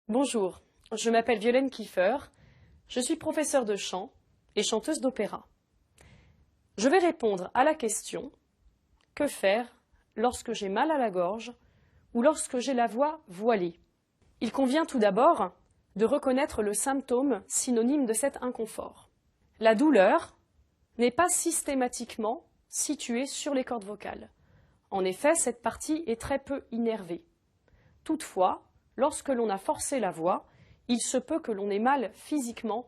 Bonjour, je m'appelle Violaine Kiefer, je suis professeure de chant et chanteuse d'opéra. Je vais répondre à la question « Que faire lorsque j'ai mal à la gorge ou lorsque j'ai la voix voilée ?» Il convient tout d'abord de reconnaître le symptôme synonyme de cet inconfort. La douleur n'est pas systématiquement située sur les cordes vocales. En effet, cette partie est très peu innervée. Toutefois, lorsque l'on a forcé la voix, il se peut que l'on ait mal physiquement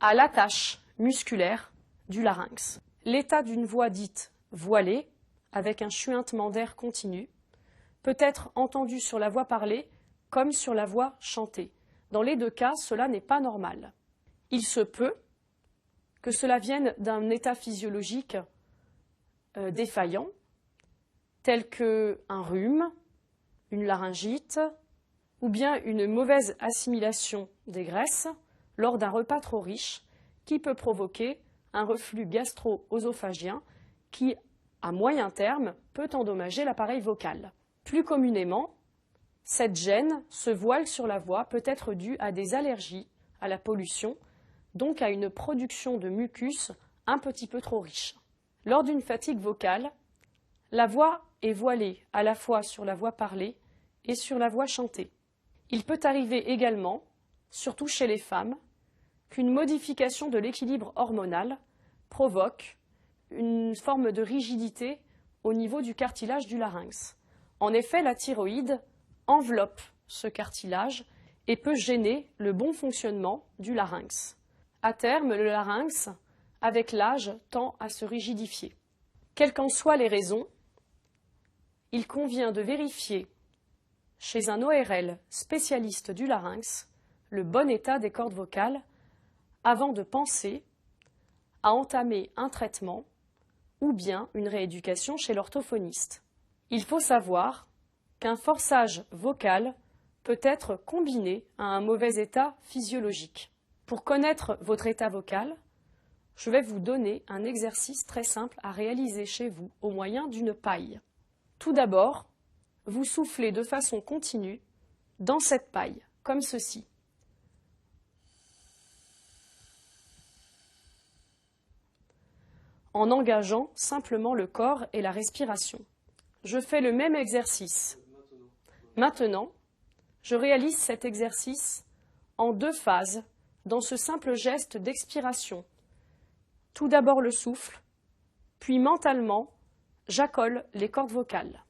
à l'attache musculaire du larynx. L'état d'une voix dite voilée, avec un chuintement d'air continu, peut être entendu sur la voix parlée comme sur la voix chantée. Dans les deux cas, cela n'est pas normal. Il se peut que cela vienne d'un état physiologique défaillant, tel qu'un rhume, une laryngite, ou bien une mauvaise assimilation des graisses lors d'un repas trop riche qui peut provoquer un reflux gastro-œsophagien qui, à moyen terme, peut endommager l'appareil vocal. Plus communément, cette gêne, ce voile sur la voix, peut être due à des allergies, à la pollution, donc à une production de mucus un petit peu trop riche. Lors d'une fatigue vocale, la voix est voilée à la fois sur la voix parlée et sur la voix chantée. Il peut arriver également, surtout chez les femmes, qu'une modification de l'équilibre hormonal provoque une forme de rigidité au niveau du cartilage du larynx. En effet, la thyroïde enveloppe ce cartilage et peut gêner le bon fonctionnement du larynx. À terme, le larynx, avec l'âge, tend à se rigidifier. Quelles qu'en soient les raisons, il convient de vérifier chez un ORL spécialiste du larynx le bon état des cordes vocales avant de penser à entamer un traitement ou bien une rééducation chez l'orthophoniste. Il faut savoir qu'un forçage vocal peut être combiné à un mauvais état physiologique. Pour connaître votre état vocal, je vais vous donner un exercice très simple à réaliser chez vous au moyen d'une paille. Tout d'abord, vous soufflez de façon continue dans cette paille, comme ceci. En engageant simplement le corps et la respiration. Je fais le même exercice. Maintenant, je réalise cet exercice en deux phases dans ce simple geste d'expiration. Tout d'abord le souffle, puis mentalement, j'accole les cordes vocales.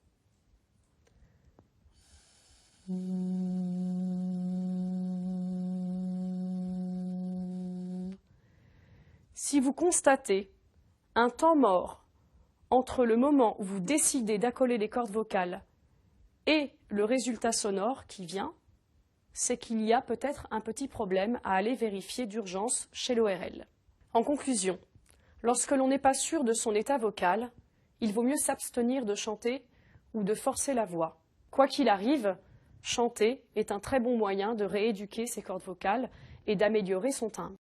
Si vous constatez un temps mort entre le moment où vous décidez d'accoler les cordes vocales et le résultat sonore qui vient, c'est qu'il y a peut-être un petit problème à aller vérifier d'urgence chez l'ORL. En conclusion, lorsque l'on n'est pas sûr de son état vocal, il vaut mieux s'abstenir de chanter ou de forcer la voix. Quoi qu'il arrive, chanter est un très bon moyen de rééduquer ses cordes vocales et d'améliorer son timbre.